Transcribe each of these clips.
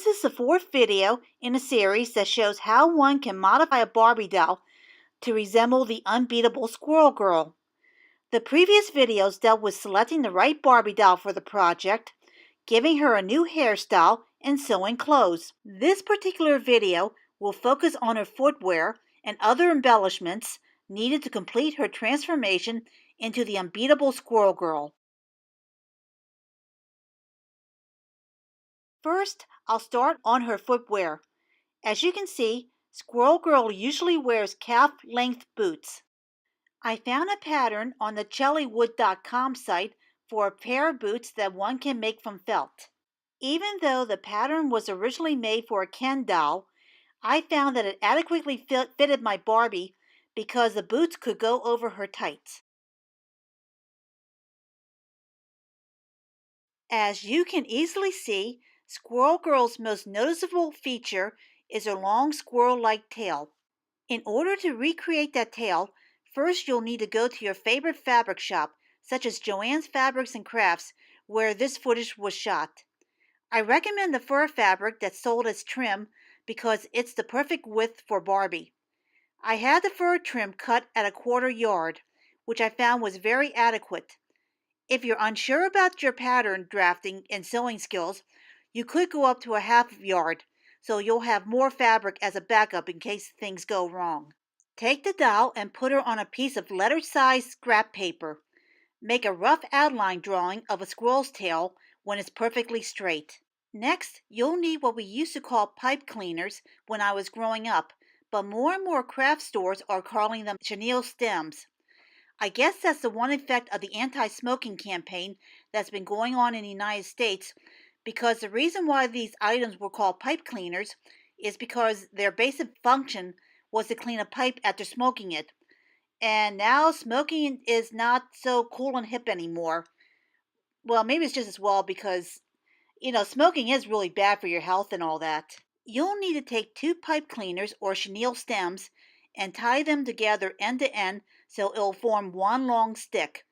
This is the fourth video in a series that shows how one can modify a Barbie doll to resemble the Unbeatable Squirrel Girl. The previous videos dealt with selecting the right Barbie doll for the project, giving her a new hairstyle, and sewing clothes. This particular video will focus on her footwear and other embellishments needed to complete her transformation into the Unbeatable Squirrel Girl. First, I'll start on her footwear. As you can see, Squirrel Girl usually wears calf-length boots. I found a pattern on the chellywood.com site for a pair of boots that one can make from felt. Even though the pattern was originally made for a Ken doll, I found that it adequately fitted my Barbie because the boots could go over her tights. As you can easily see, Squirrel Girl's most noticeable feature is her long squirrel-like tail. In order to recreate that tail, first you'll need to go to your favorite fabric shop, such as Joann's Fabrics and Crafts, where this footage was shot. I recommend the fur fabric that's sold as trim because it's the perfect width for Barbie. I had the fur trim cut at a 1/4 yard, which I found was very adequate. If you're unsure about your pattern drafting and sewing skills, you could go up to a 1/2 yard, so you'll have more fabric as a backup in case things go wrong. Take the doll and put her on a piece of letter-sized scrap paper. Make a rough outline drawing of a squirrel's tail when it's perfectly straight. Next, you'll need what we used to call pipe cleaners when I was growing up, but more and more craft stores are calling them chenille stems. I guess that's the one effect of the anti-smoking campaign that's been going on in the United States, because the reason why these items were called pipe cleaners is because their basic function was to clean a pipe after smoking it. And now smoking is not so cool and hip anymore. Well, maybe it's just as well because, smoking is really bad for your health and all that. You'll need to take 2 pipe cleaners or chenille stems and tie them together end to end so it'll form one long stick.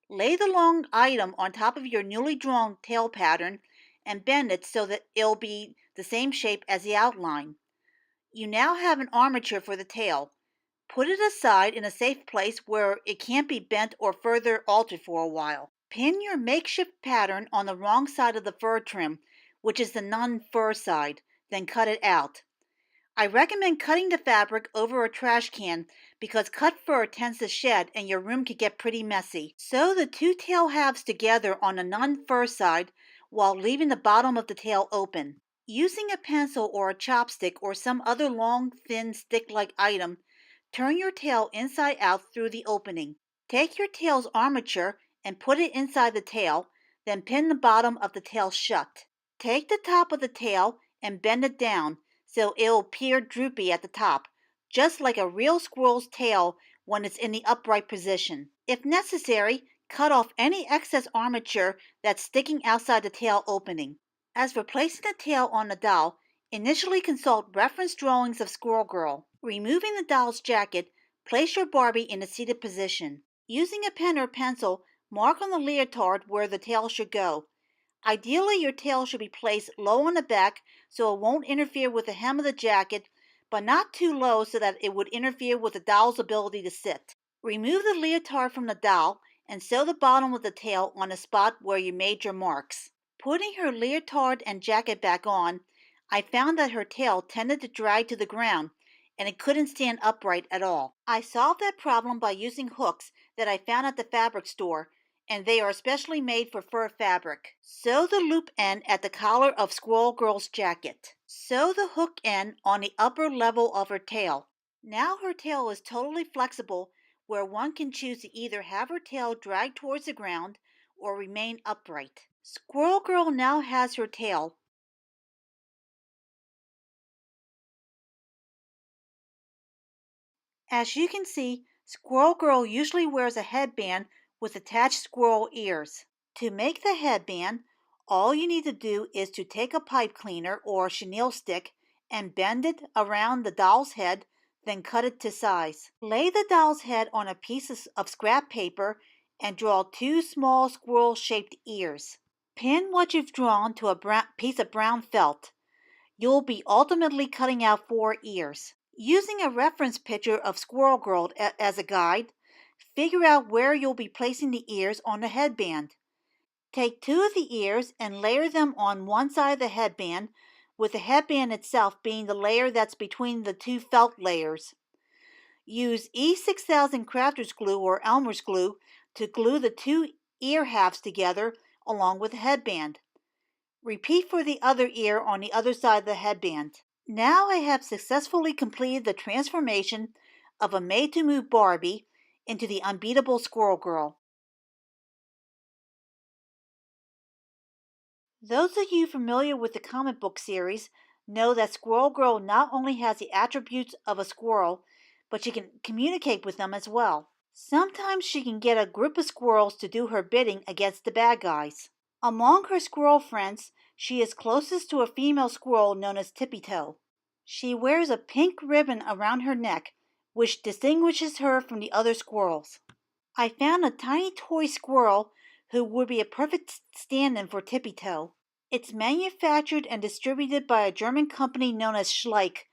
Lay the long item on top of your newly drawn tail pattern and bend it so that it'll be the same shape as the outline. You now have an armature for the tail. Put it aside in a safe place where it can't be bent or further altered for a while. Pin your makeshift pattern on the wrong side of the fur trim, which is the non-fur side, then cut it out. I recommend cutting the fabric over a trash can because cut fur tends to shed and your room can get pretty messy. Sew the 2 tail halves together on the non-fur side while leaving the bottom of the tail open. Using a pencil or a chopstick or some other long, thin, stick-like item, turn your tail inside out through the opening. Take your tail's armature and put it inside the tail, then pin the bottom of the tail shut. Take the top of the tail and bend it down so it'll appear droopy at the top, just like a real squirrel's tail when it's in the upright position. If necessary, cut off any excess armature that's sticking outside the tail opening. As for placing the tail on the doll, initially consult reference drawings of Squirrel Girl. Removing the doll's jacket, place your Barbie in a seated position. Using a pen or pencil, mark on the leotard where the tail should go. Ideally, your tail should be placed low on the back so it won't interfere with the hem of the jacket, but not too low so that it would interfere with the doll's ability to sit. Remove the leotard from the doll and sew the bottom of the tail on the spot where you made your marks. Putting her leotard and jacket back on, I found that her tail tended to drag to the ground and it couldn't stand upright at all. I solved that problem by using hooks that I found at the fabric store, and they are especially made for fur fabric. Sew the loop end at the collar of Squirrel Girl's jacket. Sew the hook end on the upper level of her tail. Now her tail is totally flexible, where one can choose to either have her tail drag towards the ground or remain upright. Squirrel Girl now has her tail. As you can see, Squirrel Girl usually wears a headband with attached squirrel ears. To make the headband, all you need to do is to take a pipe cleaner or chenille stick and bend it around the doll's head, then cut it to size. Lay the doll's head on a piece of scrap paper and draw 2 small squirrel-shaped ears. Pin what you've drawn to a piece of brown felt. You'll be ultimately cutting out 4 ears. Using a reference picture of Squirrel Girl as a guide, figure out where you'll be placing the ears on the headband. Take 2 of the ears and layer them on one side of the headband, with the headband itself being the layer that's between the 2 felt layers. Use E6000 crafter's glue or Elmer's glue to glue the 2 ear halves together along with the headband. Repeat for the other ear on the other side of the headband. Now I have successfully completed the transformation of a made-to-move Barbie into the Unbeatable Squirrel Girl. Those of you familiar with the comic book series know that Squirrel Girl not only has the attributes of a squirrel, but she can communicate with them as well. Sometimes she can get a group of squirrels to do her bidding against the bad guys. Among her squirrel friends, she is closest to a female squirrel known as Tippy-Toe. She wears a pink ribbon around her neck, which distinguishes her from the other squirrels. I found a tiny toy squirrel who would be a perfect stand-in for Tippy-Toe. It's manufactured and distributed by a German company known as Schleich,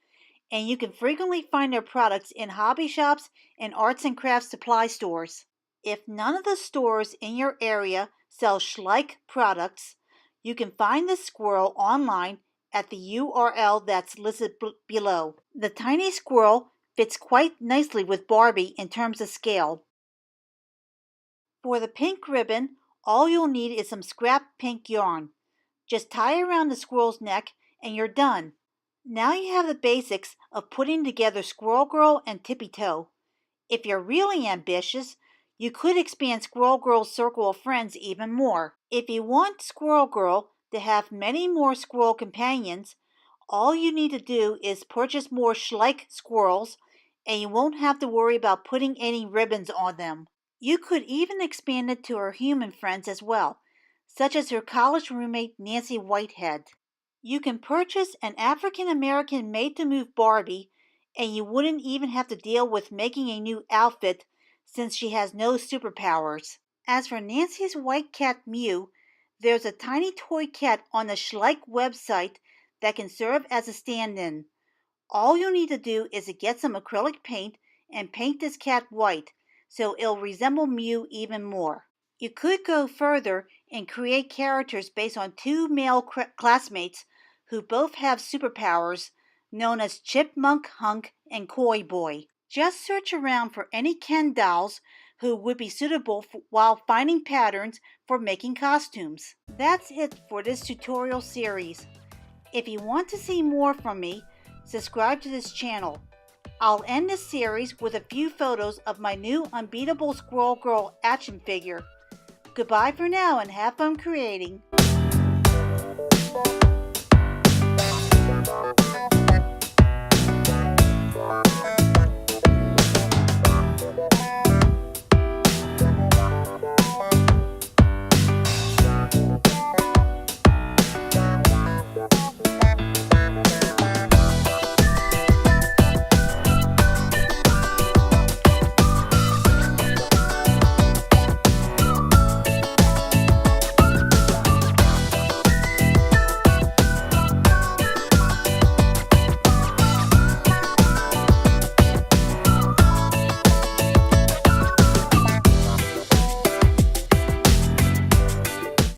and you can frequently find their products in hobby shops and arts and crafts supply stores. If none of the stores in your area sell Schleich products, you can find this squirrel online at the URL that's listed below. The tiny squirrel fits quite nicely with Barbie in terms of scale. For the pink ribbon, all you'll need is some scrap pink yarn. Just tie around the squirrel's neck and you're done. Now you have the basics of putting together Squirrel Girl and Tippy-Toe. If you're really ambitious, you could expand Squirrel Girl's circle of friends even more. If you want Squirrel Girl to have many more squirrel companions, all you need to do is purchase more Schleich squirrels and you won't have to worry about putting any ribbons on them. You could even expand it to her human friends as well, such as her college roommate Nancy Whitehead. You can purchase an African American made-to-move Barbie and you wouldn't even have to deal with making a new outfit since she has no superpowers. As for Nancy's white cat Mew, there's a tiny toy cat on the Schleich website that can serve as a stand-in. All you need to do is to get some acrylic paint and paint this cat white, so it'll resemble Mew even more. You could go further and create characters based on 2 male classmates who both have superpowers, known as Chipmunk Hunk and Koi Boy. Just search around for any Ken dolls who would be suitable while finding patterns for making costumes. That's it for this tutorial series. If you want to see more from me, subscribe to this channel. I'll end this series with a few photos of my new Unbeatable Squirrel Girl action figure. Goodbye for now and have fun creating.